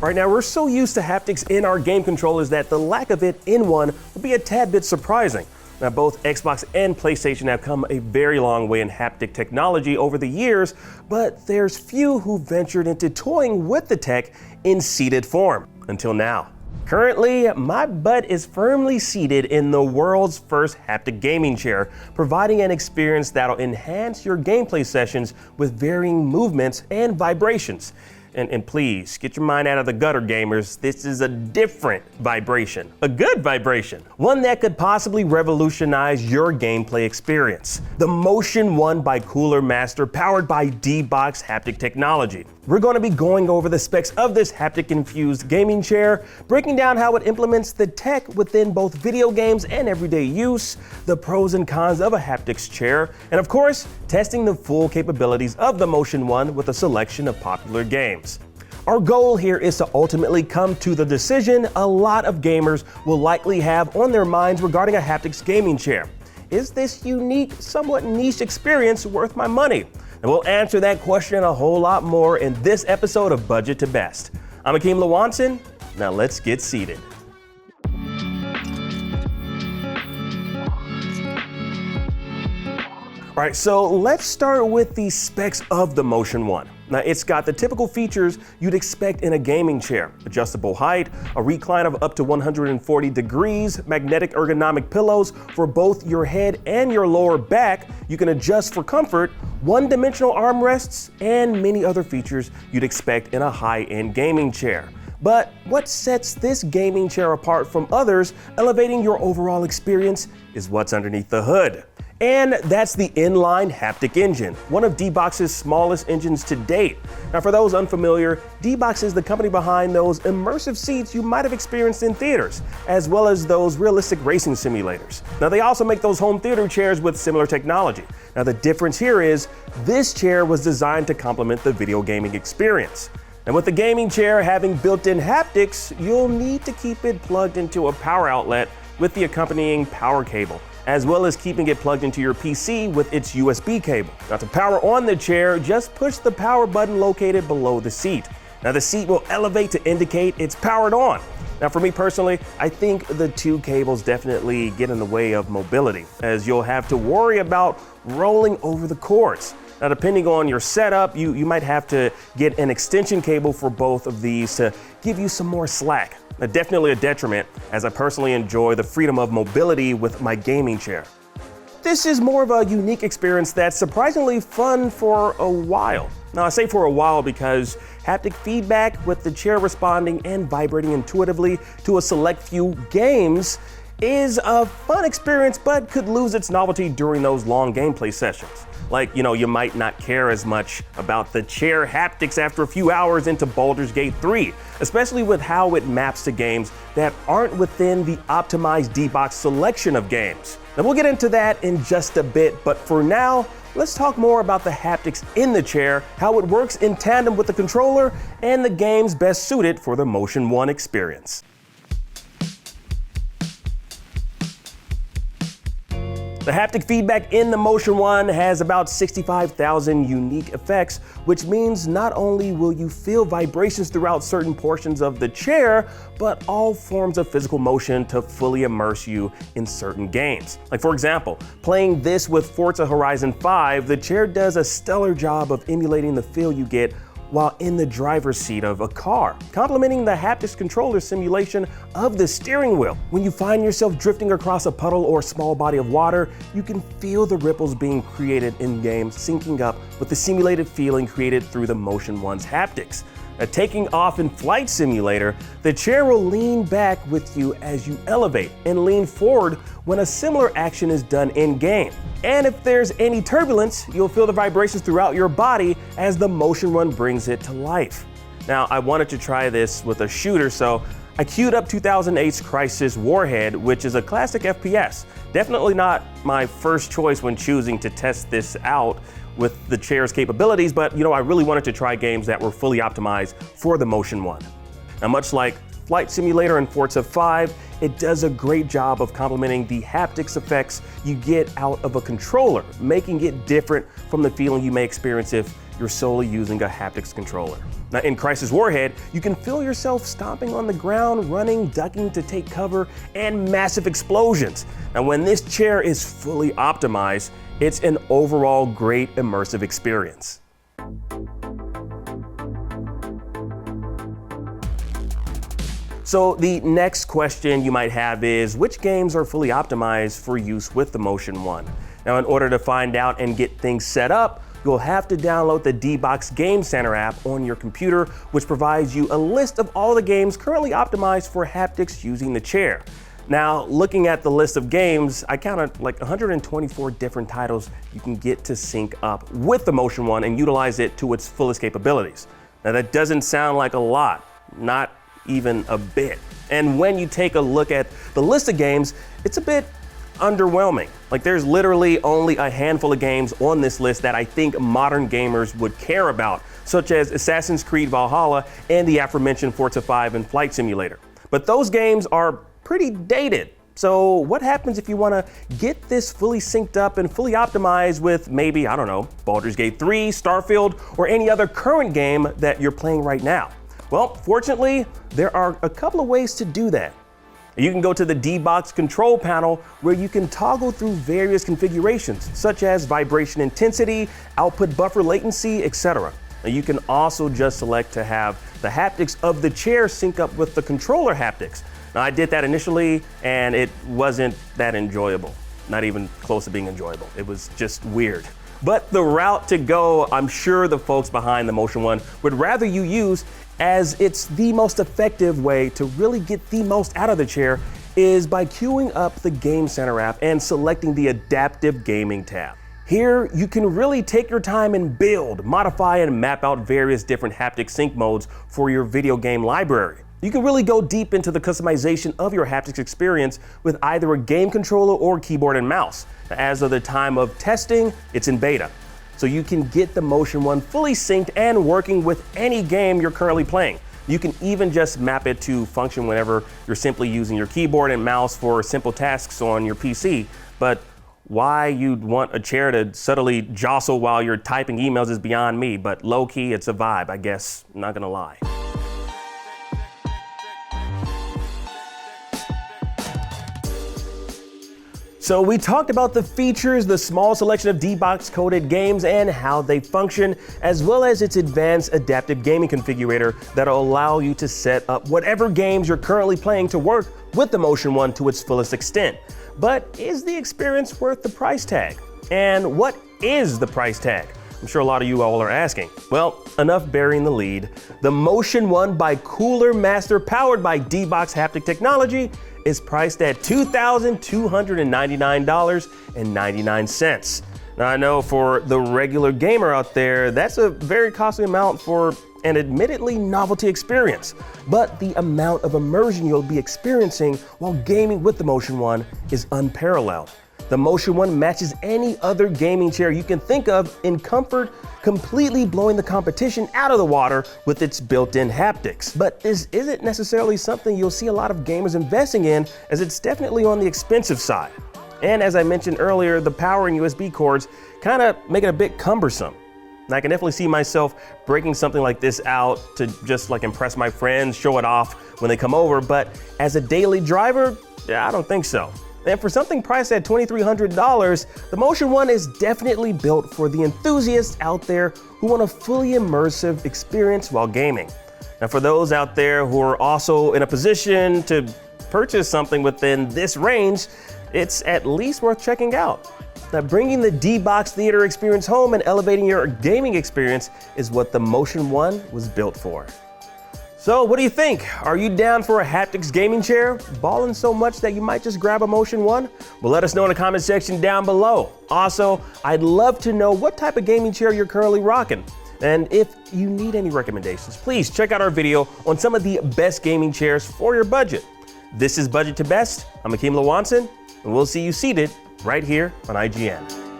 Right now, we're so used to haptics in our game controllers that the lack of it in one will be a tad bit surprising. Now, both Xbox and PlayStation have come a very long way in haptic technology over the years, but there's few who ventured into toying with the tech in seated form until now. Currently, my butt is firmly seated in the world's first haptic gaming chair, providing an experience that'll enhance your gameplay sessions with varying movements and vibrations. And please, get your mind out of the gutter, gamers. This is a different vibration, a good vibration, one that could possibly revolutionize your gameplay experience. The Motion 1 by Cooler Master, powered by D-Box haptic technology. We're going to be going over the specs of this haptic-infused gaming chair, breaking down how it implements the tech within both video games and everyday use, the pros and cons of a Haptics chair, and of course, testing the full capabilities of the Motion 1 with a selection of popular games. Our goal here is to ultimately come to the decision a lot of gamers will likely have on their minds regarding a Haptics gaming chair. Is this unique, somewhat niche experience worth my money? And we'll answer that question and a whole lot more in this episode of Budget to Best. I'm Akeem Lawanson. Now let's get seated. All right, so let's start with the specs of the Motion 1. Now, it's got the typical features you'd expect in a gaming chair: adjustable height, a recline of up to 140 degrees, magnetic ergonomic pillows for both your head and your lower back. You can adjust for comfort, one-dimensional armrests, and many other features you'd expect in a high-end gaming chair. But what sets this gaming chair apart from others, elevating your overall experience, is what's underneath the hood. And that's the inline haptic engine, one of D-Box's smallest engines to date. Now, for those unfamiliar, D-Box is the company behind those immersive seats you might have experienced in theaters, as well as those realistic racing simulators. Now, they also make those home theater chairs with similar technology. Now, the difference here is this chair was designed to complement the video gaming experience. And with the gaming chair having built-in haptics, you'll need to keep it plugged into a power outlet with the accompanying power cable, as well as keeping it plugged into your PC with its USB cable. Now, to power on the chair, just push the power button located below the seat. Now, the seat will elevate to indicate it's powered on. Now, for me personally, I think the two cables definitely get in the way of mobility, as you'll have to worry about rolling over the cords. Now, depending on your setup, you might have to get an extension cable for both of these to give you some more slack. Now, definitely a detriment, as I personally enjoy the freedom of mobility with my gaming chair. This is more of a unique experience that's surprisingly fun for a while. Now, I say for a while because haptic feedback with the chair responding and vibrating intuitively to a select few games is a fun experience, but could lose its novelty during those long gameplay sessions. Like, you might not care as much about the chair haptics after a few hours into Baldur's Gate 3, especially with how it maps to games that aren't within the optimized D-Box selection of games. Now, we'll get into that in just a bit, but for now, let's talk more about the haptics in the chair, how it works in tandem with the controller, and the games best suited for the Motion 1 experience. The haptic feedback in the Motion 1 has about 65,000 unique effects, which means not only will you feel vibrations throughout certain portions of the chair, but all forms of physical motion to fully immerse you in certain games. Like, for example, playing this with Forza Horizon 5, the chair does a stellar job of emulating the feel you get while in the driver's seat of a car, complementing the haptics controller simulation of the steering wheel. When you find yourself drifting across a puddle or small body of water, you can feel the ripples being created in-game, syncing up with the simulated feeling created through the Motion 1's haptics. Taking off in Flight Simulator, the chair will lean back with you as you elevate and lean forward when a similar action is done in-game. And if there's any turbulence, you'll feel the vibrations throughout your body as the Motion 1 brings it to life. Now, I wanted to try this with a shooter, so I queued up 2008's Crysis Warhead, which is a classic FPS. Definitely not my first choice when choosing to test this out with the chair's capabilities, but I really wanted to try games that were fully optimized for the Motion 1. Now, much like Flight Simulator and Forza 5, it does a great job of complementing the haptics effects you get out of a controller, making it different from the feeling you may experience if you're solely using a haptics controller. Now, in Crisis Warhead, you can feel yourself stomping on the ground, running, ducking to take cover, and massive explosions. Now, when this chair is fully optimized, it's an overall great immersive experience. So the next question you might have is, which games are fully optimized for use with the Motion 1? Now, in order to find out and get things set up, you'll have to download the D-Box Game Center app on your computer, which provides you a list of all the games currently optimized for haptics using the chair. Now, looking at the list of games, I counted like 124 different titles you can get to sync up with the Motion 1 and utilize it to its fullest capabilities. Now, that doesn't sound like a lot, not even a bit. And when you take a look at the list of games, it's a bit underwhelming. Like, there's literally only a handful of games on this list that I think modern gamers would care about, such as Assassin's Creed Valhalla and the aforementioned Forza 5 and Flight Simulator. But those games are pretty dated. So what happens if you want to get this fully synced up and fully optimized with maybe, I don't know, Baldur's Gate 3, Starfield, or any other current game that you're playing right now? Well, fortunately, there are a couple of ways to do that. You can go to the D-Box control panel where you can toggle through various configurations, such as vibration intensity, output buffer latency, etc. You can also just select to have the haptics of the chair sync up with the controller haptics. Now, I did that initially, and it wasn't that enjoyable. Not even close to being enjoyable. It was just weird. But the route to go, I'm sure the folks behind the Motion 1 would rather you use, as it's the most effective way to really get the most out of the chair, is by queuing up the Game Center app and selecting the Adaptive Gaming tab. Here, you can really take your time and build, modify, and map out various different haptic sync modes for your video game library. You can really go deep into the customization of your haptics experience with either a game controller or keyboard and mouse. As of the time of testing, it's in beta. So you can get the Motion 1 fully synced and working with any game you're currently playing. You can even just map it to function whenever you're simply using your keyboard and mouse for simple tasks on your PC. But why you'd want a chair to subtly jostle while you're typing emails is beyond me, but low-key, it's a vibe, I guess, I'm not gonna lie. So we talked about the features, the small selection of D-Box coded games and how they function, as well as its advanced adaptive gaming configurator that'll allow you to set up whatever games you're currently playing to work with the Motion 1 to its fullest extent. But is the experience worth the price tag? And what is the price tag? I'm sure a lot of you all are asking. Well, enough burying the lead. The Motion 1 by Cooler Master, powered by D-Box Haptic technology, is priced at $2,299.99. Now, I know for the regular gamer out there, that's a very costly amount for an admittedly novelty experience, but the amount of immersion you'll be experiencing while gaming with the Motion 1 is unparalleled. The Motion 1 matches any other gaming chair you can think of in comfort, completely blowing the competition out of the water with its built-in haptics. But this isn't necessarily something you'll see a lot of gamers investing in, as it's definitely on the expensive side. And as I mentioned earlier, the power and USB cords kind of make it a bit cumbersome. And I can definitely see myself breaking something like this out to just like impress my friends, show it off when they come over, but as a daily driver, yeah, I don't think so. And for something priced at $2,300, the Motion 1 is definitely built for the enthusiasts out there who want a fully immersive experience while gaming. Now, for those out there who are also in a position to purchase something within this range, it's at least worth checking out. Now, bringing the D-Box theater experience home and elevating your gaming experience is what the Motion 1 was built for. So what do you think? Are you down for a haptics gaming chair? Balling so much that you might just grab a Motion 1? Well, let us know in the comment section down below. Also, I'd love to know what type of gaming chair you're currently rocking. And if you need any recommendations, please check out our video on some of the best gaming chairs for your budget. This is Budget to Best. I'm Akeem Lawanson, and we'll see you seated right here on IGN.